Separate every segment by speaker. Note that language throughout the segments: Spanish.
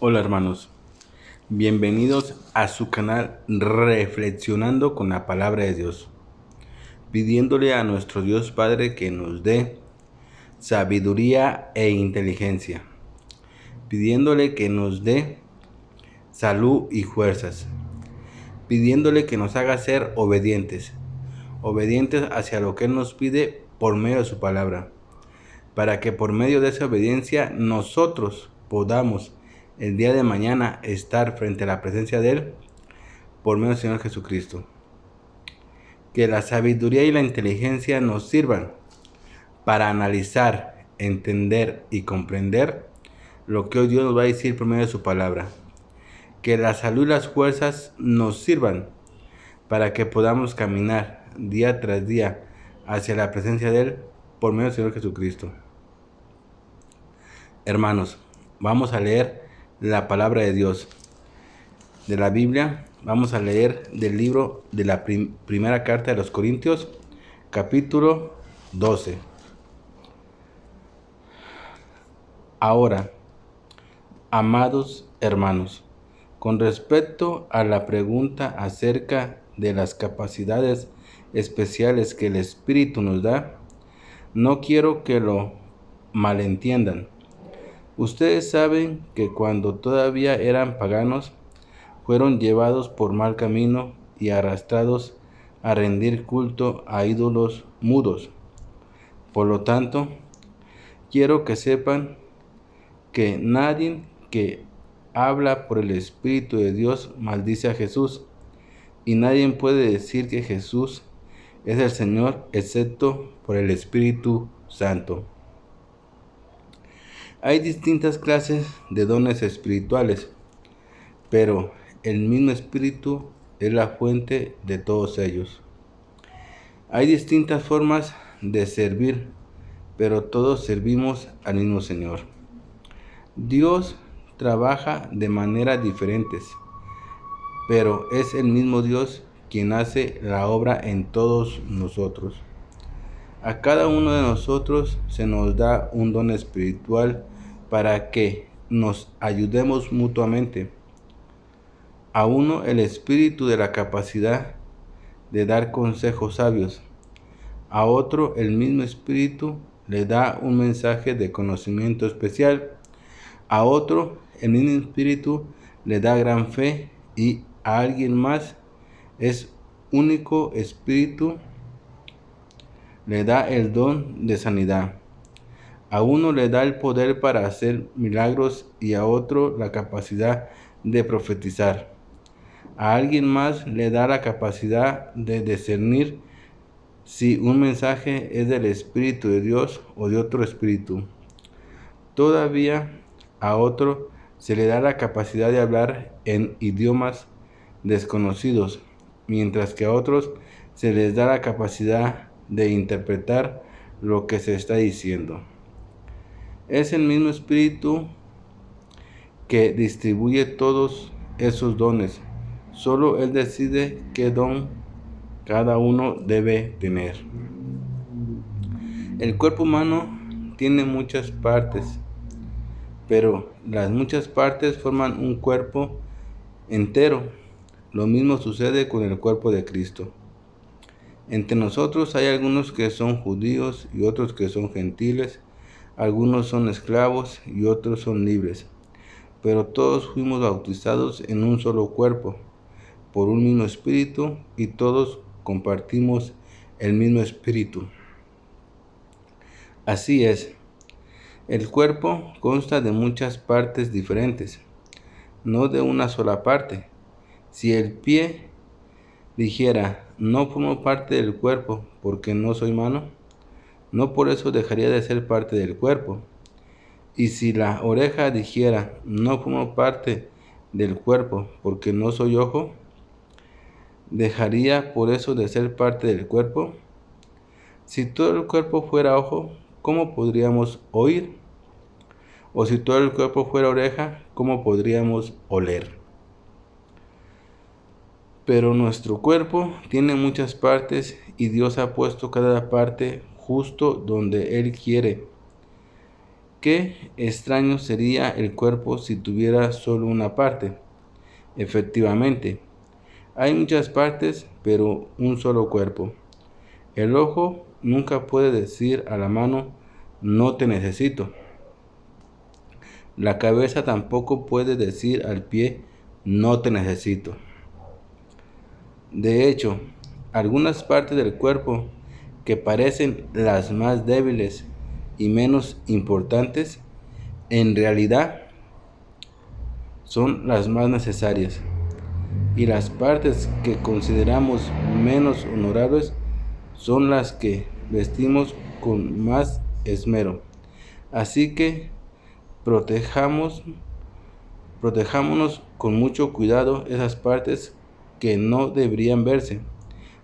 Speaker 1: Hola hermanos, bienvenidos a su canal Reflexionando con la Palabra de Dios, pidiéndole a nuestro Dios Padre que nos dé sabiduría e inteligencia, pidiéndole que nos dé salud y fuerzas, pidiéndole que nos haga ser obedientes hacia lo que Él nos pide por medio de su palabra, para que por medio de esa obediencia nosotros podamos el día de mañana estar frente a la presencia de Él por medio del Señor Jesucristo. Que la sabiduría y la inteligencia nos sirvan para analizar, entender y comprender lo que hoy Dios nos va a decir por medio de su palabra. Que la salud y las fuerzas nos sirvan para que podamos caminar día tras día hacia la presencia de Él por medio del Señor Jesucristo. Hermanos, vamos a leer la palabra de Dios de la Biblia. Vamos a leer del libro de la primera carta de los Corintios, capítulo 12. Ahora, amados hermanos, con respecto a la pregunta acerca de las capacidades especiales que el Espíritu nos da, no quiero que lo malentiendan. Ustedes saben que cuando todavía eran paganos, fueron llevados por mal camino y arrastrados a rendir culto a ídolos mudos. Por lo tanto, quiero que sepan que nadie que habla por el Espíritu de Dios maldice a Jesús, y nadie puede decir que Jesús es el Señor excepto por el Espíritu Santo. Hay distintas clases de dones espirituales, pero el mismo Espíritu es la fuente de todos ellos. Hay distintas formas de servir, pero todos servimos al mismo Señor. Dios trabaja de maneras diferentes, pero es el mismo Dios quien hace la obra en todos nosotros. A cada uno de nosotros se nos da un don espiritual para que nos ayudemos mutuamente. A uno el espíritu de la capacidad de dar consejos sabios. A otro el mismo espíritu le da un mensaje de conocimiento especial. A otro el mismo espíritu le da gran fe, y a alguien más es único espíritu le da el don de sanidad. A uno le da el poder para hacer milagros y a otro la capacidad de profetizar. A alguien más le da la capacidad de discernir si un mensaje es del Espíritu de Dios o de otro espíritu. Todavía a otro se le da la capacidad de hablar en idiomas desconocidos, mientras que a otros se les da la capacidad de interpretar lo que se está diciendo. Es el mismo Espíritu que distribuye todos esos dones. Solo Él decide qué don cada uno debe tener. El cuerpo humano tiene muchas partes, pero las muchas partes forman un cuerpo entero. Lo mismo sucede con el cuerpo de Cristo. Entre nosotros hay algunos que son judíos y otros que son gentiles, algunos son esclavos y otros son libres, pero todos fuimos bautizados en un solo cuerpo, por un mismo espíritu, y todos compartimos el mismo espíritu. Así es, el cuerpo consta de muchas partes diferentes, no de una sola parte. Si el pie dijera, no formo parte del cuerpo porque no soy mano, no por eso dejaría de ser parte del cuerpo. Y si la oreja dijera, no formo parte del cuerpo porque no soy ojo, ¿dejaría por eso de ser parte del cuerpo? Si todo el cuerpo fuera ojo, ¿cómo podríamos oír? O si todo el cuerpo fuera oreja, ¿cómo podríamos oler? Pero nuestro cuerpo tiene muchas partes y Dios ha puesto cada parte justo donde Él quiere. Qué extraño sería el cuerpo si tuviera solo una parte. Efectivamente, hay muchas partes, pero un solo cuerpo. El ojo nunca puede decir a la mano, no te necesito. La cabeza tampoco puede decir al pie, no te necesito. De hecho, algunas partes del cuerpo que parecen las más débiles y menos importantes, en realidad son las más necesarias. Y las partes que consideramos menos honorables son las que vestimos con más esmero. Así que protejámonos con mucho cuidado esas partes que no deberían verse,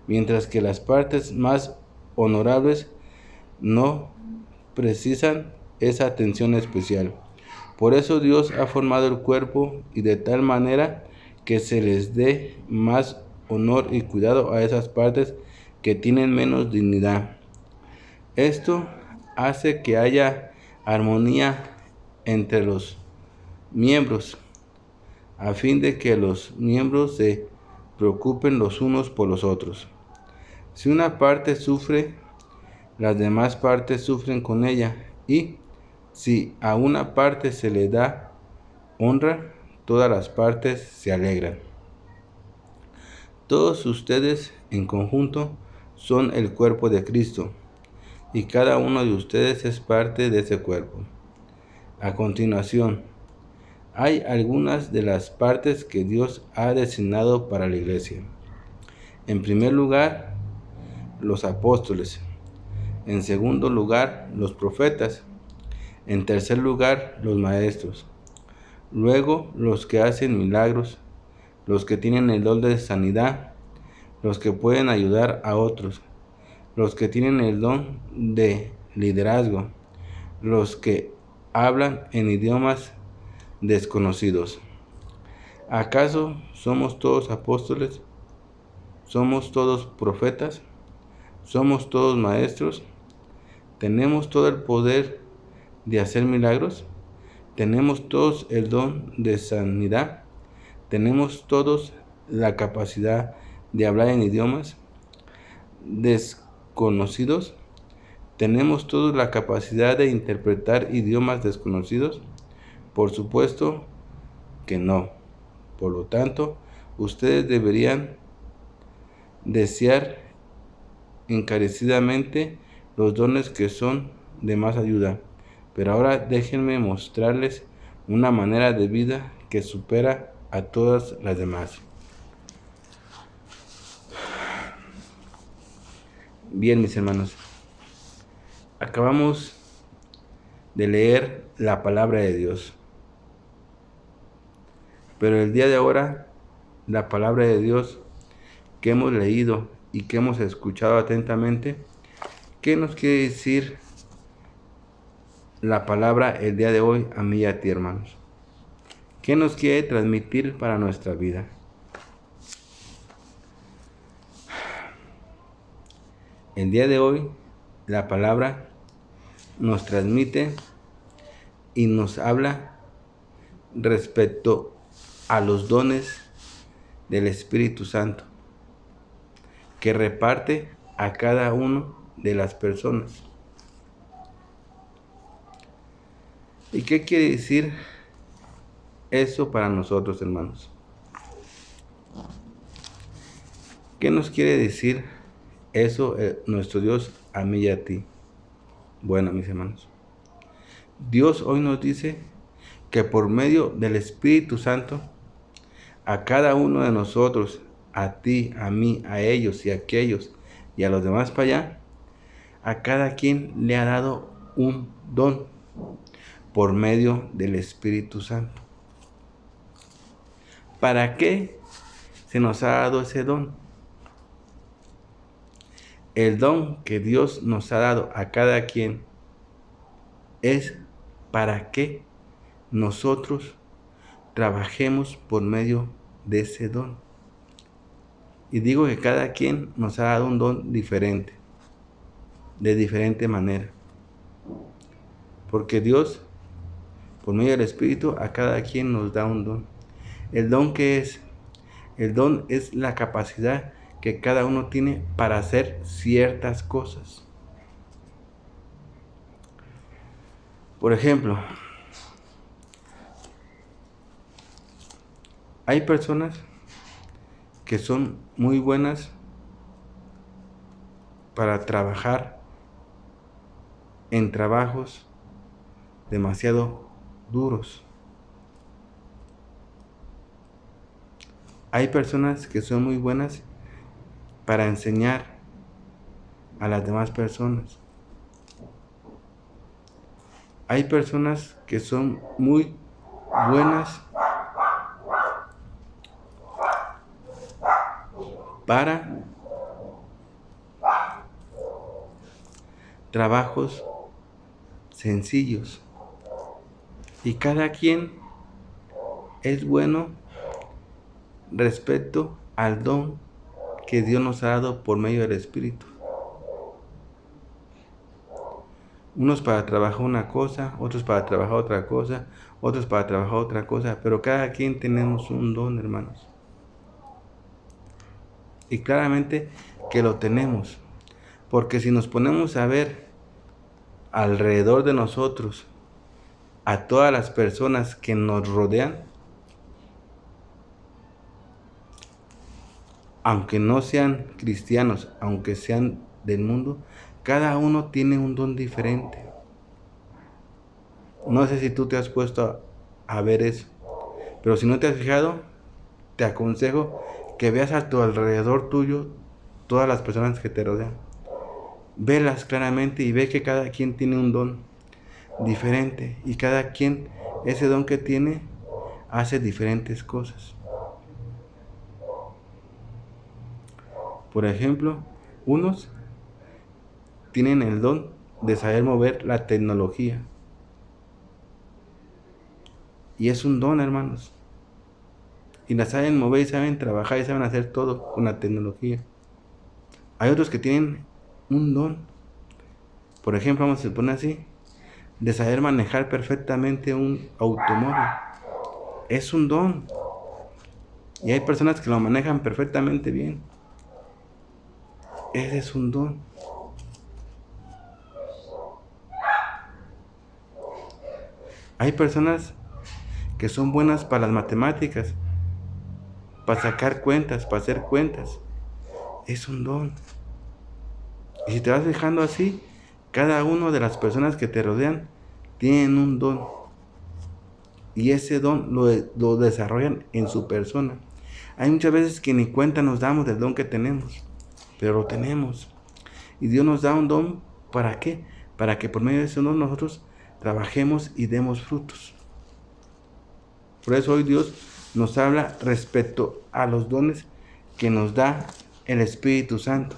Speaker 1: mientras que las partes más honorables no precisan esa atención especial. Por eso Dios ha formado el cuerpo y de tal manera que se les dé más honor y cuidado a esas partes que tienen menos dignidad. Esto hace que haya armonía entre los miembros, a fin de que los miembros se preocupen los unos por los otros. Si una parte sufre, las demás partes sufren con ella, y si a una parte se le da honra, todas las partes se alegran. Todos ustedes en conjunto son el cuerpo de Cristo, y cada uno de ustedes es parte de ese cuerpo. A continuación, hay algunas de las partes que Dios ha designado para la iglesia. En primer lugar, los apóstoles. En segundo lugar, los profetas. En tercer lugar, los maestros. Luego, los que hacen milagros, los que tienen el don de sanidad, los que pueden ayudar a otros, los que tienen el don de liderazgo, los que hablan en idiomas desconocidos. ¿Acaso somos todos apóstoles? ¿Somos todos profetas? ¿Somos todos maestros? ¿Tenemos todo el poder de hacer milagros? ¿Tenemos todos el don de sanidad? ¿Tenemos todos la capacidad de hablar en idiomas desconocidos? ¿Tenemos todos la capacidad de interpretar idiomas desconocidos? Por supuesto que no. Por lo tanto, ustedes deberían desear encarecidamente los dones que son de más ayuda. Pero ahora déjenme mostrarles una manera de vida que supera a todas las demás. Bien, mis hermanos, acabamos de leer la palabra de Dios. Pero el día de ahora, la palabra de Dios que hemos leído y que hemos escuchado atentamente, ¿qué nos quiere decir la palabra el día de hoy a mí y a ti, hermanos? ¿Qué nos quiere transmitir para nuestra vida? El día de hoy, la palabra nos transmite y nos habla respecto a los dones del Espíritu Santo que reparte a cada uno de las personas. ¿Y qué quiere decir eso para nosotros, hermanos? ¿Qué nos quiere decir eso nuestro Dios a mí y a ti? Bueno, mis hermanos, Dios hoy nos dice que por medio del Espíritu Santo, a cada uno de nosotros, a ti, a mí, a ellos y a aquellos y a los demás para allá, a cada quien le ha dado un don por medio del Espíritu Santo. ¿Para qué se nos ha dado ese don? El don que Dios nos ha dado a cada quien es para que nosotros trabajemos por medio de ese don. Y digo que cada quien nos ha dado un don diferente, de diferente manera. Porque Dios por medio del Espíritu, a cada quien nos da un don. ¿El don qué es? El don es la capacidad que cada uno tiene para hacer ciertas cosas. Por ejemplo, hay personas que son muy buenas para trabajar en trabajos demasiado duros. Hay personas que son muy buenas para enseñar a las demás personas. Hay personas que son muy buenas para trabajos sencillos. Y cada quien es bueno respecto al don que Dios nos ha dado por medio del Espíritu. Unos para trabajar una cosa, otros para trabajar otra cosa, otros para trabajar otra cosa, pero cada quien tenemos un don, hermanos. Y claramente que lo tenemos, porque si nos ponemos a ver alrededor de nosotros a todas las personas que nos rodean, aunque no sean cristianos, aunque sean del mundo, cada uno tiene un don diferente. No sé si tú te has puesto a ver eso, pero si no te has fijado, te aconsejo que veas a tu alrededor tuyo todas las personas que te rodean. Velas claramente y ve que cada quien tiene un don diferente y cada quien, ese don que tiene, hace diferentes cosas. Por ejemplo, unos tienen el don de saber mover la tecnología. Y es un don, hermanos. Y la saben mover y saben trabajar y saben hacer todo con la tecnología. Hay otros que tienen un don. Por ejemplo, vamos a poner así, de saber manejar perfectamente un automóvil. Es un don. Y hay personas que lo manejan perfectamente bien. Ese es un don. Hay personas que son buenas para las matemáticas, para sacar cuentas, para hacer cuentas. Es un don. Y si te vas fijando así, cada una de las personas que te rodean tienen un don. Y ese don lo desarrollan en su persona. Hay muchas veces que ni cuenta nos damos del don que tenemos, pero lo tenemos. Y Dios nos da un don, ¿para qué? Para que por medio de ese don nosotros trabajemos y demos frutos. Por eso hoy Dios nos habla respecto a los dones que nos da el Espíritu Santo.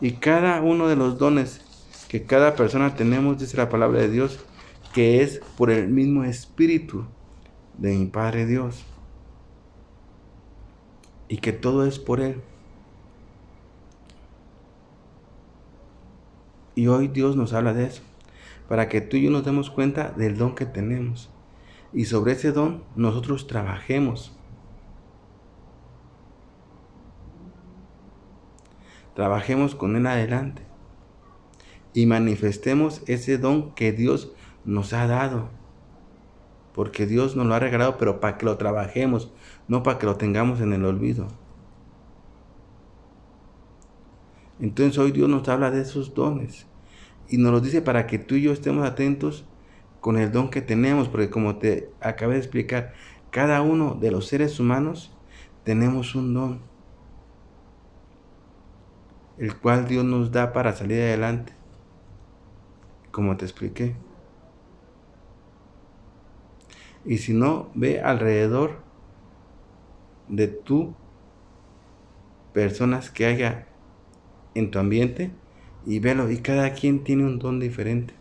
Speaker 1: Y cada uno de los dones que cada persona tenemos, dice la palabra de Dios, que es por el mismo Espíritu de mi Padre Dios. Y que todo es por Él. Y hoy Dios nos habla de eso, para que tú y yo nos demos cuenta del don que tenemos. Y sobre ese don nosotros trabajemos. Trabajemos con Él adelante. Y manifestemos ese don que Dios nos ha dado. Porque Dios nos lo ha regalado, pero para que lo trabajemos, no para que lo tengamos en el olvido. Entonces hoy Dios nos habla de esos dones. Y nos los dice para que tú y yo estemos atentos con el don que tenemos. Porque como te acabé de explicar, cada uno de los seres humanos tenemos un don, el cual Dios nos da para salir adelante, como te expliqué. Y si no, ve alrededor de tú personas que haya en tu ambiente y velo, y cada quien tiene un don diferente.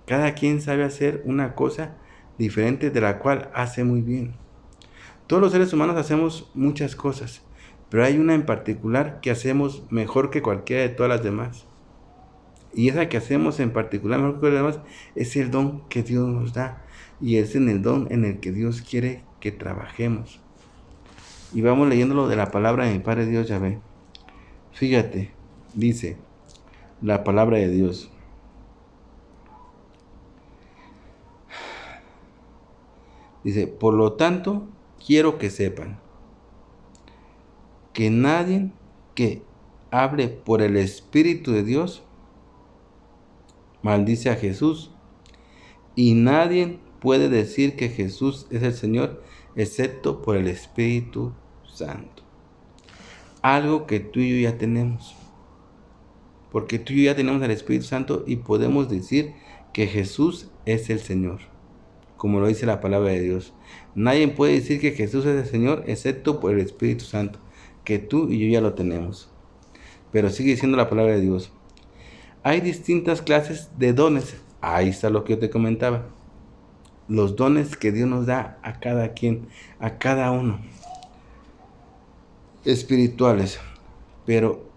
Speaker 1: Cada quien sabe hacer una cosa diferente de la cual hace muy bien. Todos los seres humanos hacemos muchas cosas, pero hay una en particular que hacemos mejor que cualquiera de todas las demás. Y esa que hacemos en particular mejor que las demás es el don que Dios nos da. Y es en el don en el que Dios quiere que trabajemos. Y vamos leyéndolo de la palabra de mi Padre Dios Yahvé. Fíjate, dice la palabra de Dios. Dice, por lo tanto, quiero que sepan que nadie que hable por el Espíritu de Dios maldice a Jesús, y nadie puede decir que Jesús es el Señor excepto por el Espíritu Santo. Algo que tú y yo ya tenemos, porque tú y yo ya tenemos el Espíritu Santo y podemos decir que Jesús es el Señor, como lo dice la palabra de Dios. Nadie puede decir que Jesús es el Señor excepto por el Espíritu Santo, que tú y yo ya lo tenemos. Pero sigue diciendo la palabra de Dios. Hay distintas clases de dones. Ahí está lo que yo te comentaba. Los dones que Dios nos da a cada quien, a cada uno. Espirituales. Pero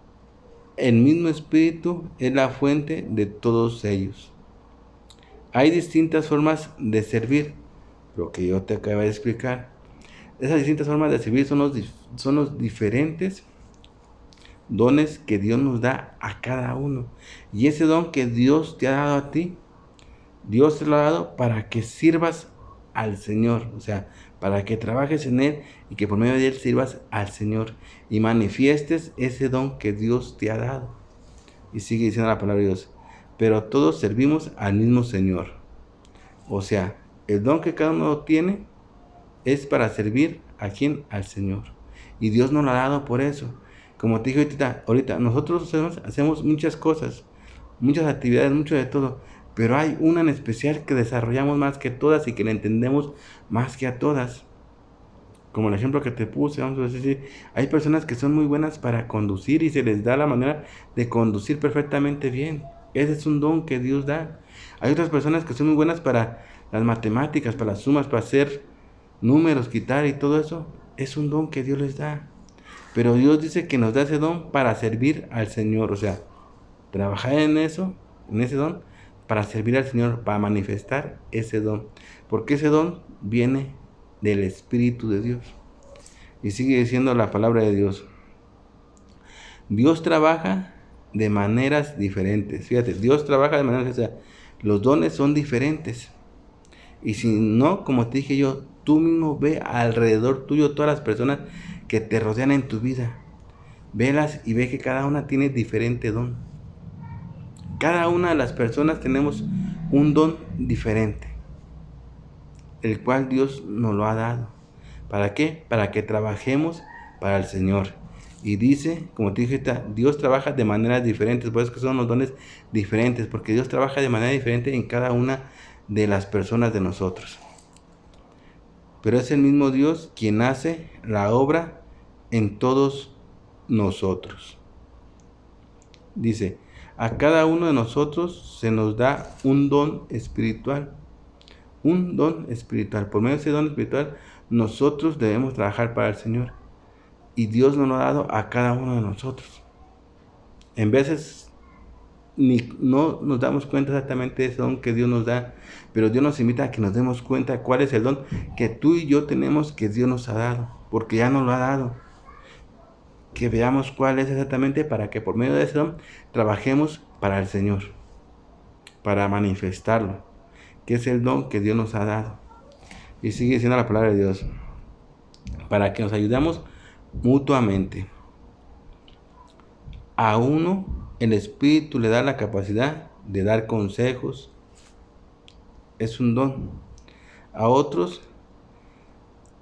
Speaker 1: el mismo Espíritu es la fuente de todos ellos. Hay distintas formas de servir. Lo que yo te acabo de explicar. Esas distintas formas de servir son los diferentes dones que Dios nos da a cada uno. Y ese don que Dios te ha dado a ti, Dios te lo ha dado para que sirvas al Señor. O sea, para que trabajes en Él y que por medio de Él sirvas al Señor y manifiestes ese don que Dios te ha dado. Y sigue diciendo la palabra de Dios. Pero todos servimos al mismo Señor. O sea, el don que cada uno tiene es para servir a quién, al Señor. Y Dios nos lo ha dado por eso. Como te dije ahorita nosotros hacemos muchas cosas, muchas actividades, mucho de todo, pero hay una en especial que desarrollamos más que todas y que la entendemos más que a todas. Como el ejemplo que te puse, vamos a decir, hay personas que son muy buenas para conducir y se les da la manera de conducir perfectamente bien. Ese es un don que Dios da. Hay otras personas que son muy buenas para las matemáticas, para las sumas, para hacer números, quitar y todo eso. Es un don que Dios les da. Pero Dios dice que nos da ese don para servir al Señor. O sea, trabajar en eso, en ese don, para servir al Señor, para manifestar ese don. Porque ese don viene del Espíritu de Dios. Y sigue diciendo la palabra de Dios. Dios trabaja de maneras diferentes. Fíjate, Dios trabaja de maneras diferentes. O sea, los dones son diferentes. Y si no, como te dije yo, tú mismo ve alrededor tuyo todas las personas que te rodean en tu vida. Velas y ve que cada una tiene diferente don. Cada una de las personas tenemos un don diferente, el cual Dios nos lo ha dado. ¿Para qué? Para que trabajemos para el Señor. Y dice, como te dije, Dios trabaja de maneras diferentes, por eso que son los dones diferentes, porque Dios trabaja de manera diferente en cada una de las personas de nosotros. Pero es el mismo Dios quien hace la obra en todos nosotros. Dice, a cada uno de nosotros se nos da un don espiritual. Un don espiritual. Por medio de ese don espiritual, nosotros debemos trabajar para el Señor. Y Dios nos lo ha dado a cada uno de nosotros. En veces no nos damos cuenta exactamente de ese don que Dios nos da, pero Dios nos invita a que nos demos cuenta cuál es el don que tú y yo tenemos, que Dios nos ha dado, porque ya nos lo ha dado. Que veamos cuál es exactamente, para que por medio de ese don trabajemos para el Señor, para manifestarlo, que es el don que Dios nos ha dado. Y sigue diciendo la palabra de Dios, para que nos ayudemos mutuamente. A uno el Espíritu le da la capacidad de dar consejos, es un don. A otros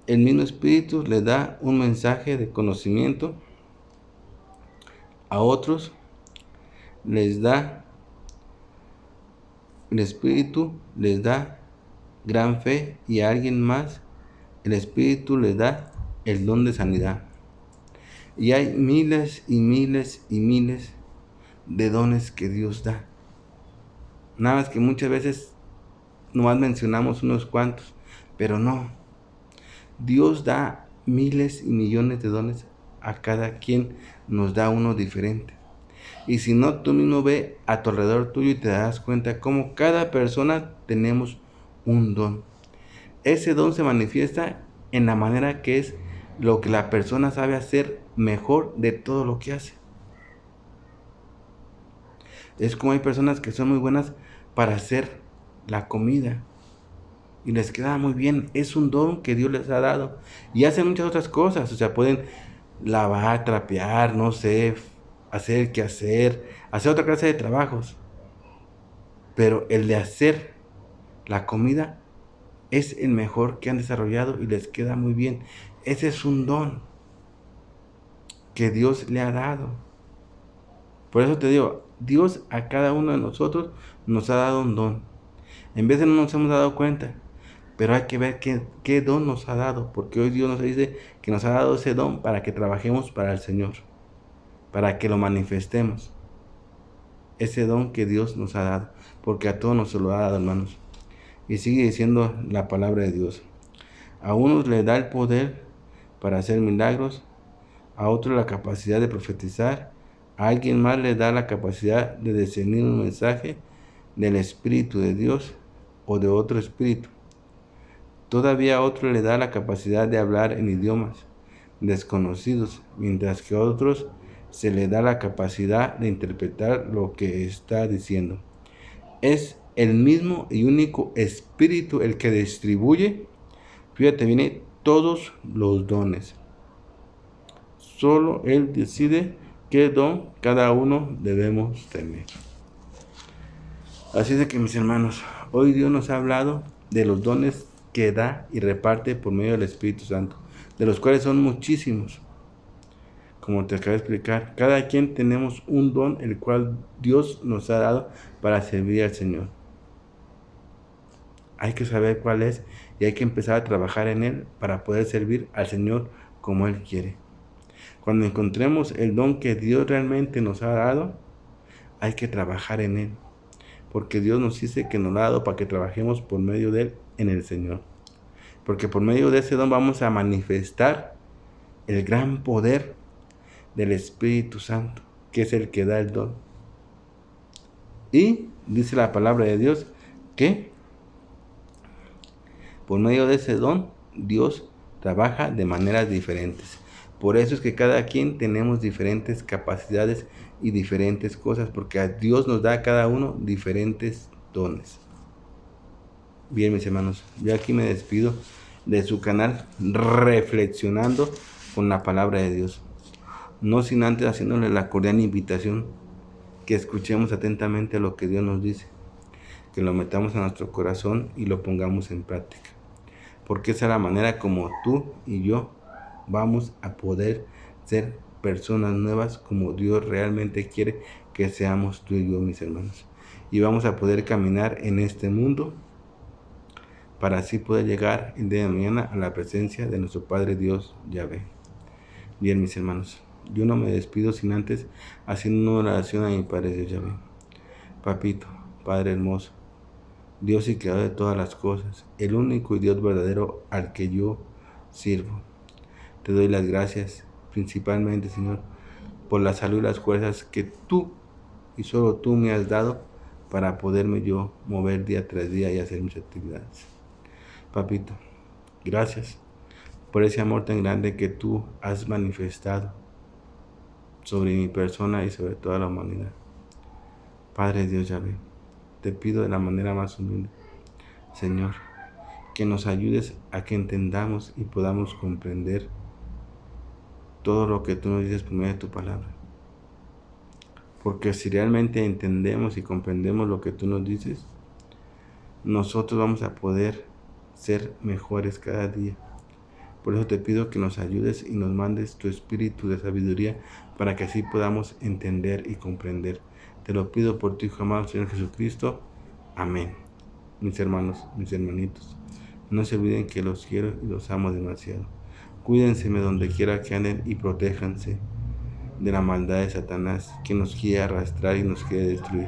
Speaker 1: el mismo Espíritu les da un mensaje de conocimiento. A otros les da, el Espíritu les da gran fe, y a alguien más el Espíritu les da el don de sanidad. Y hay miles y miles y miles de dones que Dios da. Nada más que muchas veces nomás mencionamos unos cuantos, pero no. Dios da miles y millones de dones, a cada quien nos da uno diferente. Y si no, tú mismo ve a tu alrededor tuyo y te das cuenta cómo cada persona tenemos un don. ese don se manifiesta en la manera que es lo que la persona sabe hacer mejor de todo lo que hace. Es como hay personas que son muy buenas para hacer la comida y les queda muy bien. Es un don que Dios les ha dado. Y hacen muchas otras cosas. O sea, pueden lavar, trapear, no sé, hacer quehacer, hacer otra clase de trabajos. Pero el de hacer la comida es el mejor que han desarrollado y les queda muy bien. Ese es un don que Dios le ha dado. Por eso te digo, Dios a cada uno de nosotros nos ha dado un don. En vez de no nos hemos dado cuenta, pero hay que ver qué don nos ha dado, porque hoy Dios nos dice que nos ha dado ese don para que trabajemos para el Señor, para que lo manifestemos. Ese don que Dios nos ha dado, porque a todos nos lo ha dado, hermanos. Y sigue diciendo la palabra de Dios. A unos le da el poder para hacer milagros, a otros la capacidad de profetizar, a alguien más le da la capacidad de discernir un mensaje del Espíritu de Dios o de otro espíritu. Todavía a otro le da la capacidad de hablar en idiomas desconocidos, mientras que a otros se le da la capacidad de interpretar lo que está diciendo. Es el mismo y único Espíritu el que distribuye, fíjate, viene todos los dones. Solo Él decide qué don cada uno debemos tener. Así es de que, mis hermanos, hoy Dios nos ha hablado de los dones que da y reparte por medio del Espíritu Santo, de los cuales son muchísimos. Como te acabo de explicar, cada quien tenemos un don el cual Dios nos ha dado para servir al Señor. Hay que saber cuál es y hay que empezar a trabajar en él para poder servir al Señor como Él quiere. Cuando encontremos el don que Dios realmente nos ha dado, hay que trabajar en él, porque Dios nos dice que nos ha dado para que trabajemos por medio de él en el Señor. Porque por medio de ese don vamos a manifestar el gran poder del Espíritu Santo, que es el que da el don. Y dice la palabra de Dios que por medio de ese don Dios trabaja de maneras diferentes. Por eso es que cada quien tenemos diferentes capacidades y diferentes cosas, porque a Dios nos da a cada uno diferentes dones. Bien, mis hermanos, yo aquí me despido de su canal Reflexionando con la Palabra de Dios. No sin antes haciéndole la cordial invitación que escuchemos atentamente lo que Dios nos dice, que lo metamos a nuestro corazón y lo pongamos en práctica. Porque esa es la manera como tú y yo vamos a poder ser personas nuevas como Dios realmente quiere que seamos tú y yo, mis hermanos. Y vamos a poder caminar en este mundo para así poder llegar el día de mañana a la presencia de nuestro Padre Dios Yahvé. Bien, mis hermanos, yo no me despido sin antes haciendo una oración a mi Padre Dios Yahvé. Papito, Padre hermoso, Dios y creador de todas las cosas, el único y Dios verdadero al que yo sirvo. Te doy las gracias, principalmente, Señor, por la salud y las fuerzas que tú y solo tú me has dado para poderme yo mover día tras día y hacer mis actividades. Papito, gracias por ese amor tan grande que tú has manifestado sobre mi persona y sobre toda la humanidad. Padre Dios Yahvé, te pido de la manera más humilde, Señor, que nos ayudes a que entendamos y podamos comprender todo lo que tú nos dices por medio de tu palabra. Porque si realmente entendemos y comprendemos lo que tú nos dices, nosotros vamos a poder ser mejores cada día. Por eso te pido que nos ayudes y nos mandes tu espíritu de sabiduría para que así podamos entender y comprender. Te lo pido por tu Hijo amado, Señor Jesucristo. Amén. Mis hermanos, mis hermanitos, no se olviden que los quiero y los amo demasiado. Cuídense donde quiera que anden y protéjanse de la maldad de Satanás, que nos quiere arrastrar y nos quiere destruir.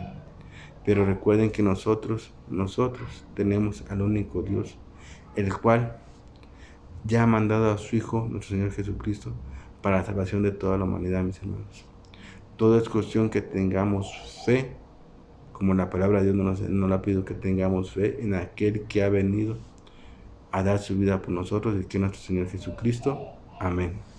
Speaker 1: Pero recuerden que nosotros tenemos al único Dios, el cual ya ha mandado a su Hijo, nuestro Señor Jesucristo, para la salvación de toda la humanidad, mis hermanos. Todo es cuestión que tengamos fe, como la palabra de Dios nos la pido, que tengamos fe en aquel que ha venido a dar su vida por nosotros y que nuestro Señor Jesucristo. Amén.